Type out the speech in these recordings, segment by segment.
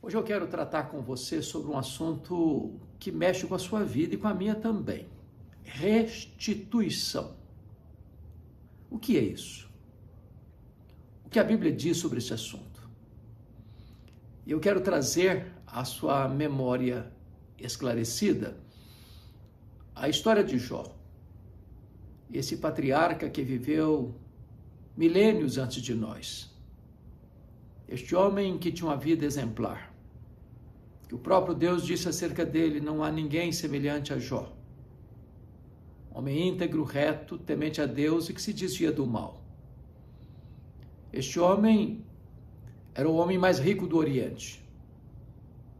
Hoje eu quero tratar com você sobre um assunto que mexe com a sua vida e com a minha também. Restituição. O que é isso? O que a Bíblia diz sobre esse assunto? Eu quero trazer à sua memória esclarecida a história de Jó. Esse patriarca que viveu milênios antes de nós. Este homem que tinha uma vida exemplar. Que o próprio Deus disse acerca dele: não há ninguém semelhante a Jó. Homem íntegro, reto, temente a Deus e que se desvia do mal. Este homem era o homem mais rico do Oriente.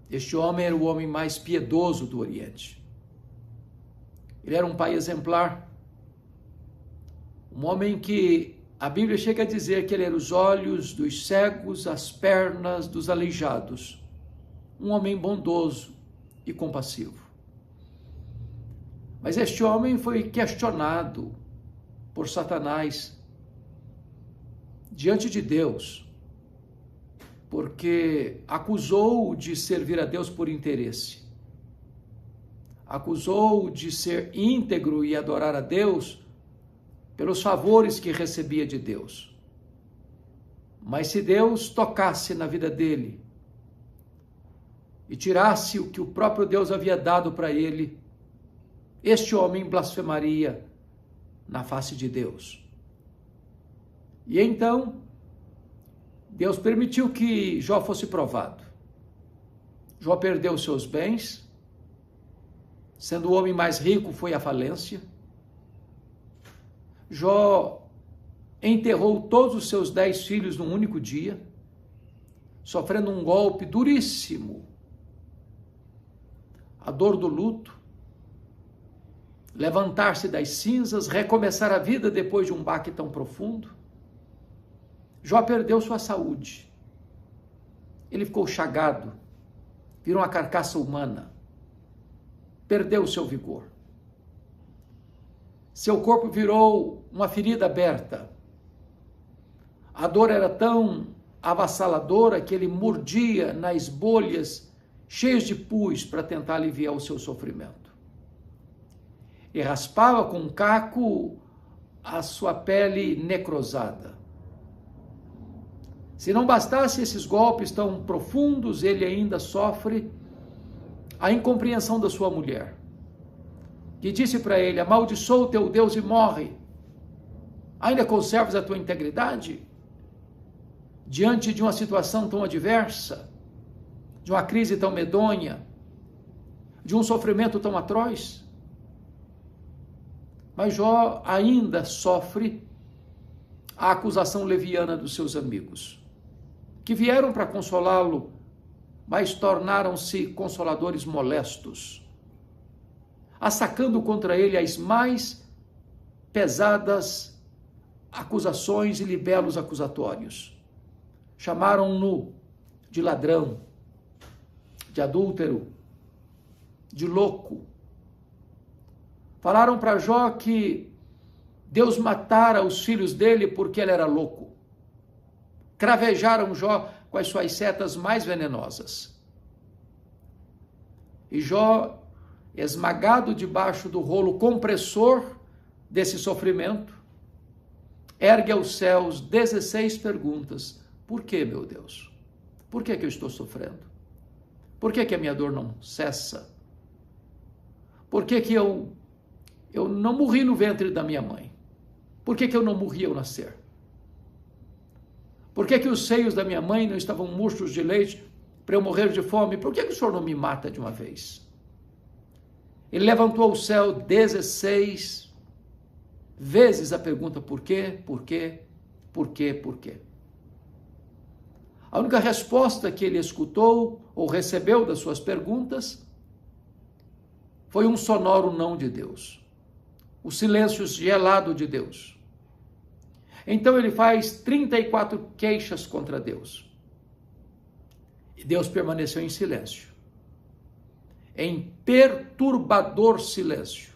Este homem era o homem mais piedoso do Oriente. Ele era um pai exemplar. Um homem que a Bíblia chega a dizer que ele era os olhos dos cegos, as pernas dos aleijados. Um homem bondoso e compassivo. Mas este homem foi questionado por Satanás diante de Deus, porque acusou-o de servir a Deus por interesse. Acusou-o de ser íntegro e adorar a Deus pelos favores que recebia de Deus. Mas se Deus tocasse na vida dele e tirasse o que o próprio Deus havia dado para ele, este homem blasfemaria na face de Deus. E então, Deus permitiu que Jó fosse provado. Jó perdeu seus bens, sendo o homem mais rico, foi à falência. Jó enterrou todos os seus 10 filhos num único dia, sofrendo um golpe duríssimo. A dor do luto, levantar-se das cinzas, recomeçar a vida depois de um baque tão profundo. Jó perdeu sua saúde. Ele ficou chagado, virou uma carcaça humana, perdeu o seu vigor. Seu corpo virou uma ferida aberta. A dor era tão avassaladora que ele mordia nas bolhas cheias de pus para tentar aliviar o seu sofrimento. E raspava com um caco a sua pele necrosada. Se não bastasse esses golpes tão profundos, ele ainda sofre a incompreensão da sua mulher, que disse para ele: amaldiçoa o teu Deus e morre. Ainda conservas a tua integridade? Diante de uma situação tão adversa, de uma crise tão medonha, de um sofrimento tão atroz? Mas Jó ainda sofre a acusação leviana dos seus amigos, que vieram para consolá-lo, mas tornaram-se consoladores molestos, assacando contra ele as mais pesadas acusações e libelos acusatórios. Chamaram-no de ladrão, de adúltero, de louco. Falaram para Jó que Deus matara os filhos dele porque ele era louco. Cravejaram Jó com as suas setas mais venenosas. E Jó, esmagado debaixo do rolo compressor desse sofrimento, ergue aos céus 16 perguntas. Por que, meu Deus? Por que eu estou sofrendo? Por que a minha dor não cessa? Por que eu não morri no ventre da minha mãe? Por que eu não morri ao nascer? Por que os seios da minha mãe não estavam murchos de leite para eu morrer de fome? Por que o Senhor não me mata de uma vez? Ele levantou ao céu 16 vezes a pergunta: por quê, por quê, por quê, por quê? A única resposta que ele escutou ou recebeu das suas perguntas foi um sonoro não de Deus, o silêncio gelado de Deus. Então ele faz 34 queixas contra Deus. E Deus permaneceu em silêncio, em perturbador silêncio.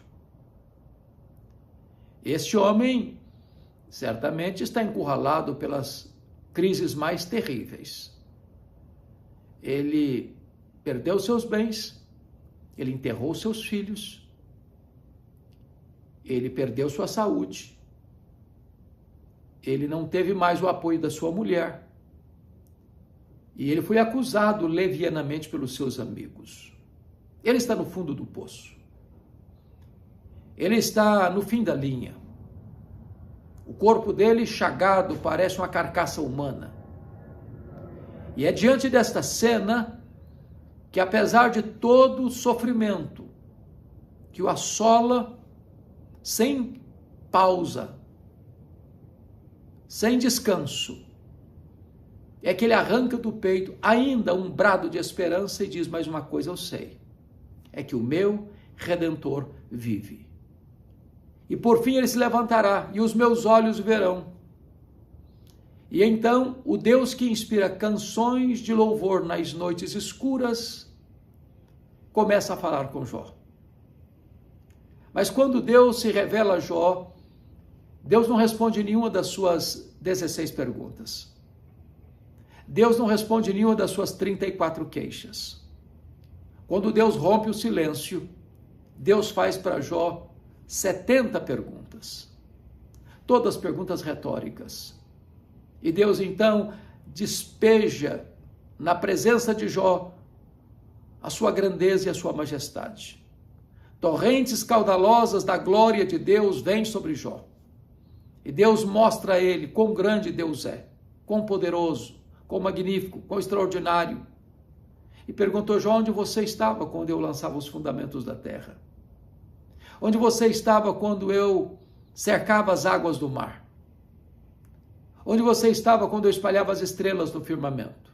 Este homem certamente está encurralado pelas crises mais terríveis. ele perdeu seus bens, ele enterrou seus filhos, ele perdeu sua saúde, ele não teve mais o apoio da sua mulher, e ele foi acusado levianamente pelos seus amigos. Ele está no fundo do poço. Ele está no fim da linha. O corpo dele, chagado, parece uma carcaça humana. E é diante desta cena que, apesar de todo o sofrimento que o assola sem pausa, sem descanso, é que ele arranca do peito ainda um brado de esperança e diz: mais uma coisa eu sei, é que o meu Redentor vive. E por fim ele se levantará, e os meus olhos verão. E então o Deus que inspira canções de louvor nas noites escuras começa a falar com Jó. Mas quando Deus se revela a Jó, Deus não responde nenhuma das suas 16 perguntas. Deus não responde nenhuma das suas 34 queixas. Quando Deus rompe o silêncio, Deus faz para Jó 70 perguntas. Todas perguntas retóricas. E Deus então despeja na presença de Jó a sua grandeza e a sua majestade. Torrentes caudalosas da glória de Deus vêm sobre Jó. E Deus mostra a ele quão grande Deus é, quão poderoso, quão magnífico, quão extraordinário. E perguntou: Jó, onde você estava quando eu lançava os fundamentos da terra? Onde você estava quando eu cercava as águas do mar? Onde você estava quando eu espalhava as estrelas no firmamento?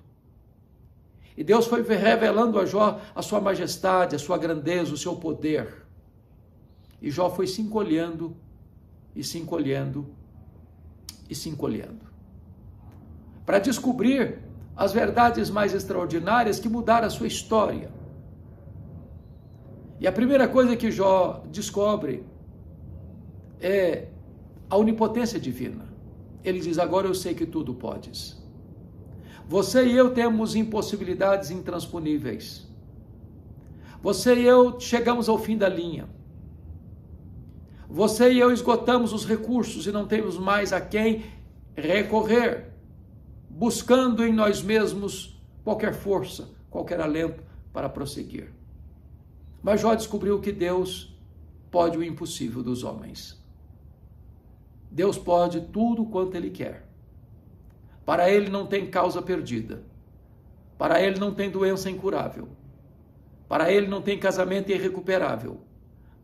E Deus foi revelando a Jó a sua majestade, a sua grandeza, o seu poder. E Jó foi se encolhendo, e se encolhendo, e se encolhendo, para descobrir as verdades mais extraordinárias que mudaram a sua história. E a primeira coisa que Jó descobre é a onipotência divina. Ele diz: agora eu sei que tudo podes. Você e eu temos impossibilidades intransponíveis. Você e eu chegamos ao fim da linha. Você e eu esgotamos os recursos e não temos mais a quem recorrer, buscando em nós mesmos qualquer força, qualquer alento para prosseguir. Mas Jó descobriu que Deus pode o impossível dos homens. Deus pode tudo quanto Ele quer. Para Ele não tem causa perdida. Para Ele não tem doença incurável. Para Ele não tem casamento irrecuperável.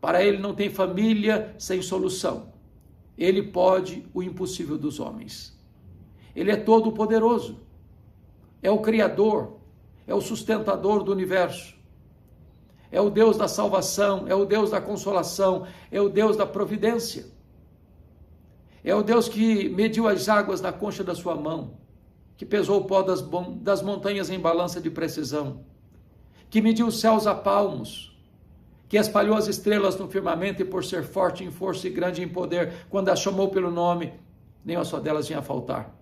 Para Ele não tem família sem solução. Ele pode o impossível dos homens. Ele é todo poderoso. É o Criador. É o sustentador do universo. É o Deus da salvação. É o Deus da consolação. É o Deus da providência. É o Deus que mediu as águas na concha da sua mão, que pesou o pó das montanhas em balança de precisão, que mediu os céus a palmos, que espalhou as estrelas no firmamento e por ser forte em força e grande em poder, quando as chamou pelo nome, nem uma só delas vinha a faltar.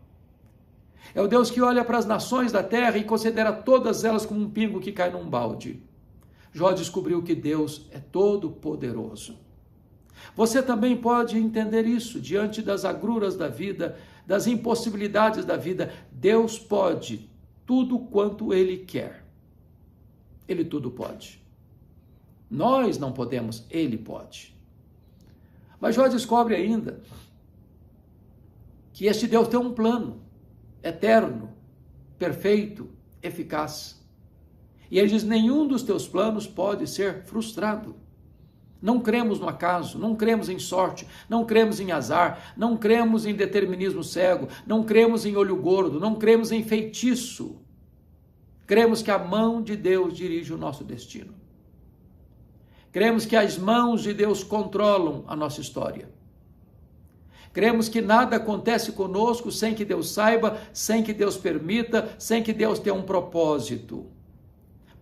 É o Deus que olha para as nações da terra e considera todas elas como um pingo que cai num balde. Jó descobriu que Deus é todo poderoso. Você também pode entender isso diante das agruras da vida, das impossibilidades da vida. Deus pode tudo quanto Ele quer. Ele tudo pode. Nós não podemos, Ele pode. Mas Jó descobre ainda que este Deus tem um plano eterno, perfeito, eficaz. E ele diz: nenhum dos teus planos pode ser frustrado. Não cremos no acaso, não cremos em sorte, não cremos em azar, não cremos em determinismo cego, não cremos em olho gordo, não cremos em feitiço. Cremos que a mão de Deus dirige o nosso destino. Cremos que as mãos de Deus controlam a nossa história. Cremos que nada acontece conosco sem que Deus saiba, sem que Deus permita, sem que Deus tenha um propósito.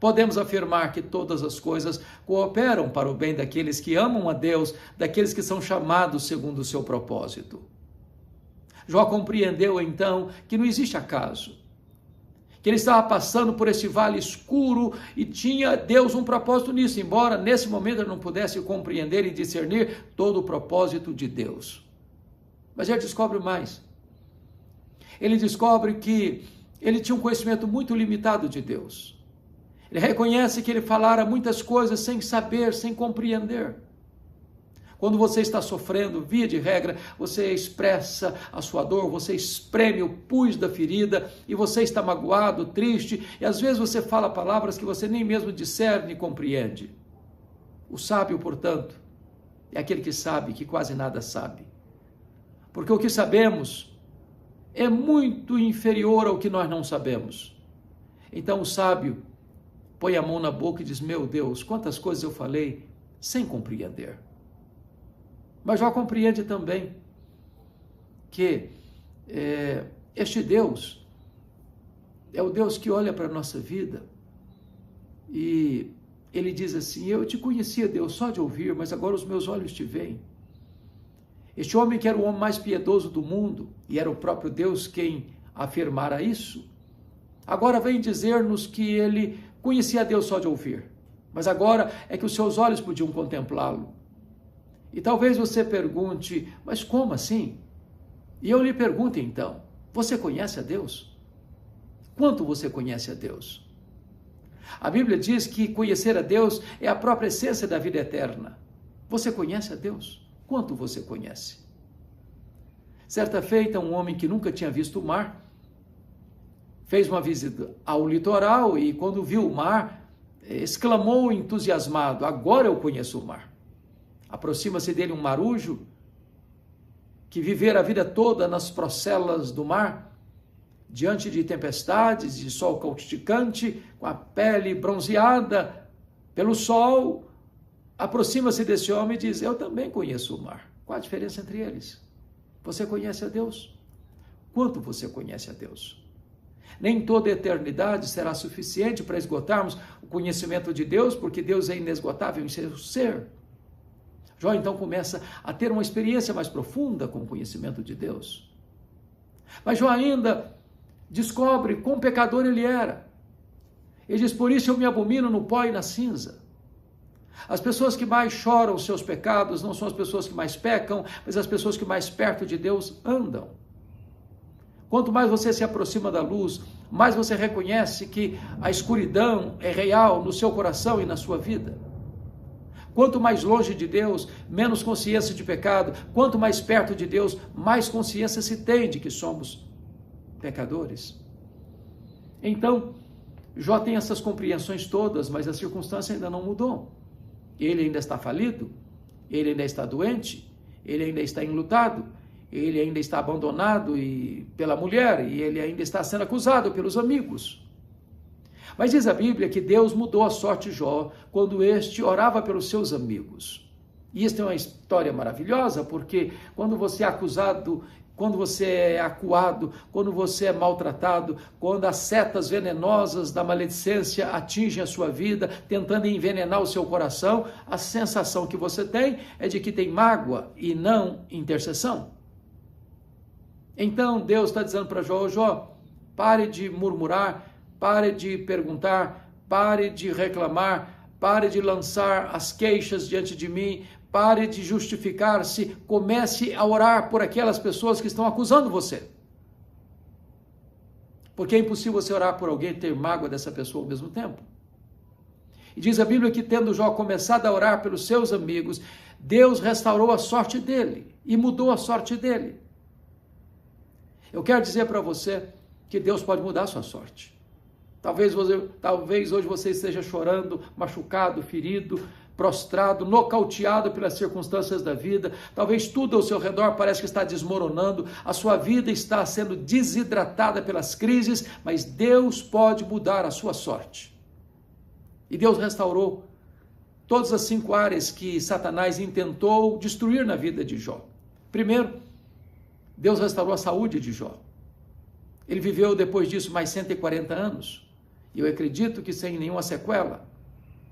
Podemos afirmar que todas as coisas cooperam para o bem daqueles que amam a Deus, daqueles que são chamados segundo o seu propósito. Jó compreendeu então que não existe acaso, que ele estava passando por esse vale escuro e tinha Deus um propósito nisso, embora nesse momento ele não pudesse compreender e discernir todo o propósito de Deus. Mas ele descobre mais. Ele descobre que ele tinha um conhecimento muito limitado de Deus. Ele reconhece que ele falara muitas coisas sem saber, sem compreender. Quando você está sofrendo, via de regra, você expressa a sua dor, você espreme o pus da ferida e você está magoado, triste, e às vezes você fala palavras que você nem mesmo discerne e compreende. O sábio, portanto, é aquele que sabe que quase nada sabe. Porque o que sabemos é muito inferior ao que nós não sabemos. Então o sábio põe a mão na boca e diz: meu Deus, quantas coisas eu falei sem compreender. Mas Jó compreende também que este Deus é o Deus que olha para a nossa vida e ele diz assim: eu te conhecia, Deus, só de ouvir, mas agora os meus olhos te veem. Este homem que era o homem mais piedoso do mundo, e era o próprio Deus quem afirmara isso, agora vem dizer-nos que ele conhecia a Deus só de ouvir, mas agora é que os seus olhos podiam contemplá-lo. E talvez você pergunte: mas como assim? E eu lhe pergunto então: você conhece a Deus? Quanto você conhece a Deus? A Bíblia diz que conhecer a Deus é a própria essência da vida eterna. Você conhece a Deus? Quanto você conhece? Certa feita, um homem que nunca tinha visto o mar fez uma visita ao litoral e, quando viu o mar, exclamou entusiasmado: agora eu conheço o mar. Aproxima-se dele um marujo que vivera a vida toda nas procelas do mar, diante de tempestades, de sol causticante, com a pele bronzeada pelo sol. Aproxima-se desse homem e diz: eu também conheço o mar. Qual a diferença entre eles? Você conhece a Deus? Quanto você conhece a Deus? Nem toda a eternidade será suficiente para esgotarmos o conhecimento de Deus, porque Deus é inesgotável em seu ser. Jó então começa a ter uma experiência mais profunda com o conhecimento de Deus. Mas Jó ainda descobre quão pecador ele era. Ele diz: por isso eu me abomino no pó e na cinza. As pessoas que mais choram os seus pecados não são as pessoas que mais pecam, mas as pessoas que mais perto de Deus andam. Quanto mais você se aproxima da luz, mais você reconhece que a escuridão é real no seu coração e na sua vida. Quanto mais longe de Deus, menos consciência de pecado. Quanto mais perto de Deus, mais consciência se tem de que somos pecadores. Então, Jó tem essas compreensões todas, mas a circunstância ainda não mudou. Ele ainda está falido, ele ainda está doente, ele ainda está enlutado, ele ainda está abandonado pela mulher, e ele ainda está sendo acusado pelos amigos. Mas diz a Bíblia que Deus mudou a sorte de Jó quando este orava pelos seus amigos. E isso é uma história maravilhosa, porque quando você é acusado, quando você é acuado, quando você é maltratado, quando as setas venenosas da maledicência atingem a sua vida, tentando envenenar o seu coração, a sensação que você tem é de que tem mágoa e não intercessão. Então Deus está dizendo para Jó: Jó, pare de murmurar, pare de perguntar, pare de reclamar, pare de lançar as queixas diante de mim, pare de justificar-se, comece a orar por aquelas pessoas que estão acusando você. Porque é impossível você orar por alguém e ter mágoa dessa pessoa ao mesmo tempo. E diz a Bíblia que, tendo Jó começado a orar pelos seus amigos, Deus restaurou a sorte dele e mudou a sorte dele. Eu quero dizer para você que Deus pode mudar a sua sorte. Talvez hoje você esteja chorando, machucado, ferido, prostrado, nocauteado pelas circunstâncias da vida. Talvez tudo ao seu redor parece que está desmoronando, a sua vida está sendo desidratada pelas crises, mas Deus pode mudar a sua sorte. E Deus restaurou todas as 5 áreas que Satanás intentou destruir na vida de Jó. Primeiro, Deus restaurou a saúde de Jó. Ele viveu depois disso mais 140 anos. E eu acredito que sem nenhuma sequela,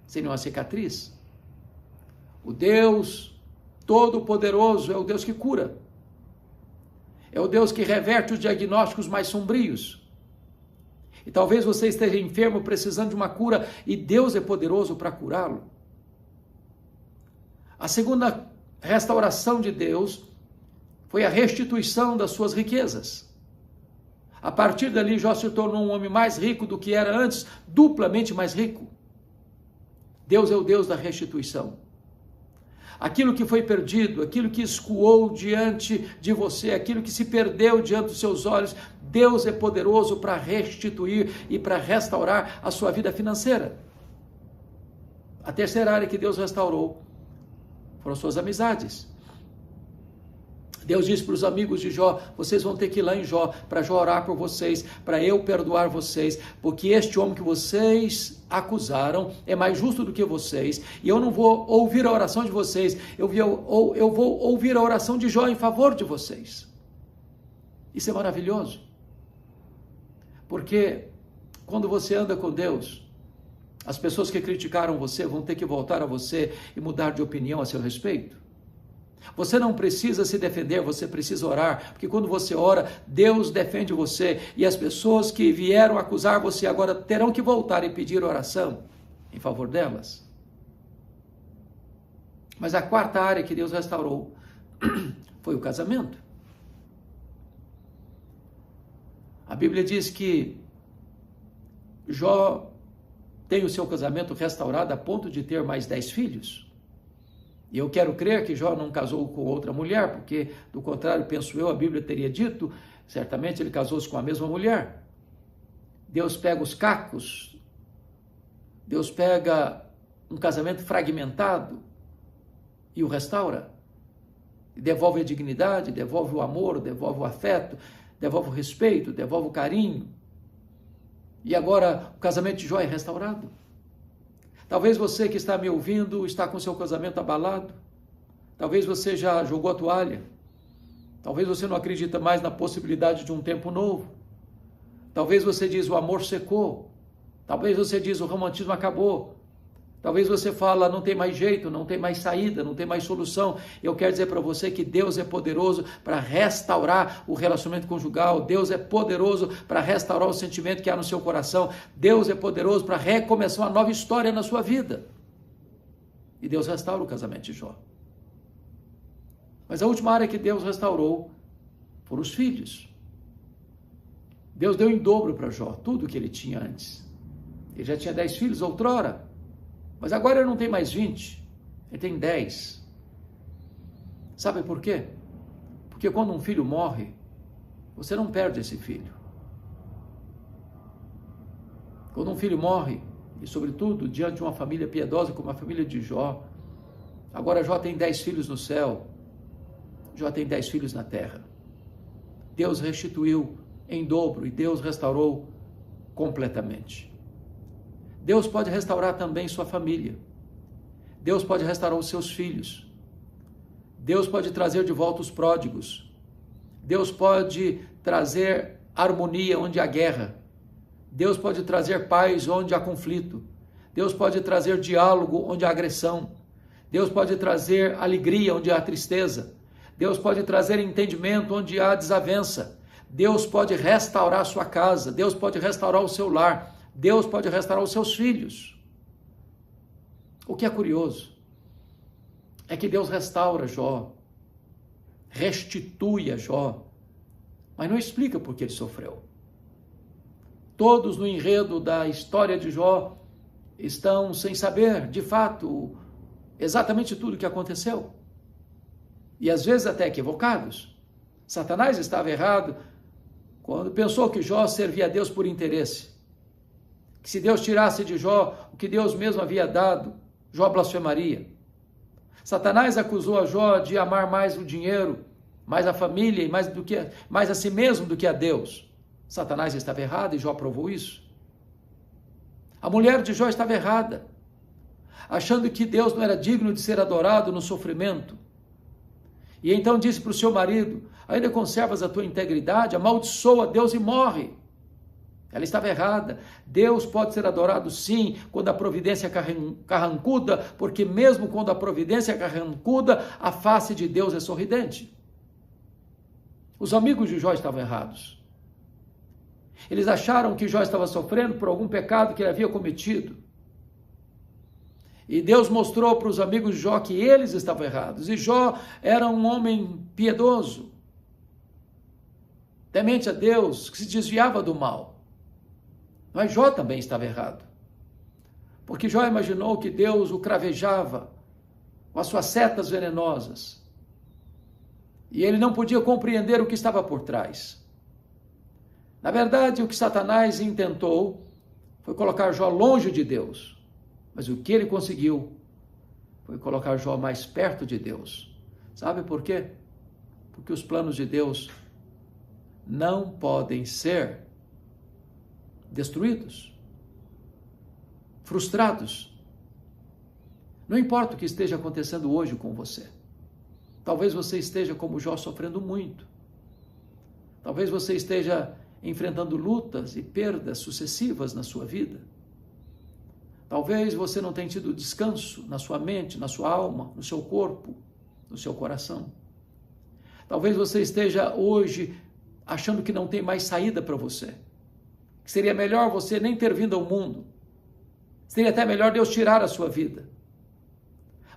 sem nenhuma cicatriz. O Deus Todo-Poderoso é o Deus que cura. É o Deus que reverte os diagnósticos mais sombrios. E talvez você esteja enfermo, precisando de uma cura, e Deus é poderoso para curá-lo. A segunda restauração de Deus foi a restituição das suas riquezas. A partir dali, Jó se tornou um homem mais rico do que era antes, duplamente mais rico. Deus é o Deus da restituição. Aquilo que foi perdido, aquilo que escoou diante de você, aquilo que se perdeu diante dos seus olhos, Deus é poderoso para restituir e para restaurar a sua vida financeira. A terceira área que Deus restaurou foram suas amizades. Deus disse para os amigos de Jó: vocês vão ter que ir lá em Jó, para Jó orar por vocês, para eu perdoar vocês, porque este homem que vocês acusaram é mais justo do que vocês, e eu não vou ouvir a oração de vocês, eu vou ouvir a oração de Jó em favor de vocês. Isso é maravilhoso, porque quando você anda com Deus, as pessoas que criticaram você vão ter que voltar a você e mudar de opinião a seu respeito. Você não precisa se defender, você precisa orar, porque quando você ora, Deus defende você, e as pessoas que vieram acusar você agora terão que voltar e pedir oração em favor delas. Mas a quarta área que Deus restaurou foi o casamento. A Bíblia diz que Jó tem o seu casamento restaurado a ponto de ter mais 10 filhos. E eu quero crer que Jó não casou com outra mulher, porque, do contrário, penso eu, a Bíblia teria dito, certamente ele casou-se com a mesma mulher. Deus pega os cacos, Deus pega um casamento fragmentado e o restaura. E devolve a dignidade, devolve o amor, devolve o afeto, devolve o respeito, devolve o carinho. E agora o casamento de Jó é restaurado. Talvez você que está me ouvindo está com seu casamento abalado. Talvez você já jogou a toalha. Talvez você não acredita mais na possibilidade de um tempo novo. Talvez você diz o amor secou. Talvez você diz o romantismo acabou. Talvez você fala não tem mais jeito, não tem mais saída, não tem mais solução. Eu quero dizer para você que Deus é poderoso para restaurar o relacionamento conjugal. Deus é poderoso para restaurar o sentimento que há no seu coração. Deus é poderoso para recomeçar uma nova história na sua vida. E Deus restaura o casamento de Jó. Mas a última área que Deus restaurou foram os filhos. Deus deu em dobro para Jó tudo que ele tinha antes. Ele já tinha 10 filhos outrora. Mas agora ele não tem mais 20, ele tem 10. Sabe por quê? Porque quando um filho morre, você não perde esse filho. Quando um filho morre, e sobretudo diante de uma família piedosa como a família de Jó, agora Jó tem 10 filhos no céu, Jó tem 10 filhos na terra. Deus restituiu em dobro e Deus restaurou completamente. Deus pode restaurar também sua família. Deus pode restaurar os seus filhos. Deus pode trazer de volta os pródigos. Deus pode trazer harmonia onde há guerra. Deus pode trazer paz onde há conflito. Deus pode trazer diálogo onde há agressão. Deus pode trazer alegria onde há tristeza. Deus pode trazer entendimento onde há desavença. Deus pode restaurar a sua casa. Deus pode restaurar o seu lar. Deus pode restaurar os seus filhos. O que é curioso é que Deus restaura Jó, restitui a Jó, mas não explica por que ele sofreu. Todos no enredo da história de Jó estão sem saber, de fato, exatamente tudo o que aconteceu. E às vezes até equivocados. Satanás estava errado quando pensou que Jó servia a Deus por interesse. Que se Deus tirasse de Jó o que Deus mesmo havia dado, Jó blasfemaria. Satanás acusou a Jó de amar mais o dinheiro, mais a família e mais a si mesmo do que a Deus. Satanás estava errado e Jó provou isso. A mulher de Jó estava errada, achando que Deus não era digno de ser adorado no sofrimento. E então disse para o seu marido: ainda conservas a tua integridade? Amaldiçoa Deus e morre. Ela estava errada. Deus pode ser adorado sim, quando a providência carrancuda, porque mesmo quando a providência carrancuda, a face de Deus é sorridente. Os amigos de Jó estavam errados. Eles acharam que Jó estava sofrendo por algum pecado que ele havia cometido. E Deus mostrou para os amigos de Jó que eles estavam errados. E Jó era um homem piedoso, temente a Deus, que se desviava do mal. Mas Jó também estava errado. Porque Jó imaginou que Deus o cravejava com as suas setas venenosas. E ele não podia compreender o que estava por trás. Na verdade, o que Satanás intentou foi colocar Jó longe de Deus. Mas o que ele conseguiu foi colocar Jó mais perto de Deus. Sabe por quê? Porque os planos de Deus não podem ser destruídos, frustrados. Não importa o que esteja acontecendo hoje com você. Talvez você esteja como Jó sofrendo muito. Talvez você esteja enfrentando lutas e perdas sucessivas na sua vida. Talvez você não tenha tido descanso na sua mente, na sua alma, no seu corpo, no seu coração. Talvez você esteja hoje achando que não tem mais saída para você. Que seria melhor você nem ter vindo ao mundo. Seria até melhor Deus tirar a sua vida.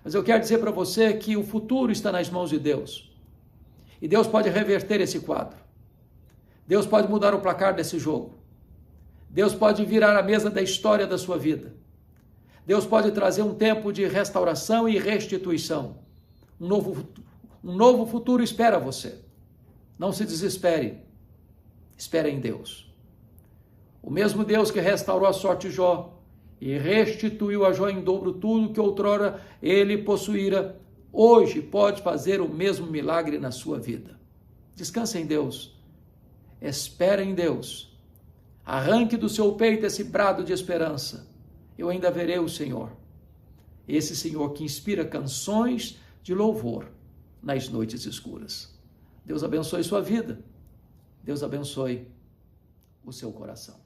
Mas eu quero dizer para você que o futuro está nas mãos de Deus. E Deus pode reverter esse quadro. Deus pode mudar o placar desse jogo. Deus pode virar a mesa da história da sua vida. Deus pode trazer um tempo de restauração e restituição. Um novo futuro espera você. Não se desespere. Espere em Deus. O mesmo Deus que restaurou a sorte de Jó e restituiu a Jó em dobro tudo que outrora ele possuíra, hoje pode fazer o mesmo milagre na sua vida. Descanse em Deus. Espere em Deus. Arranque do seu peito esse brado de esperança. Eu ainda verei o Senhor. Esse Senhor que inspira canções de louvor nas noites escuras. Deus abençoe sua vida. Deus abençoe o seu coração.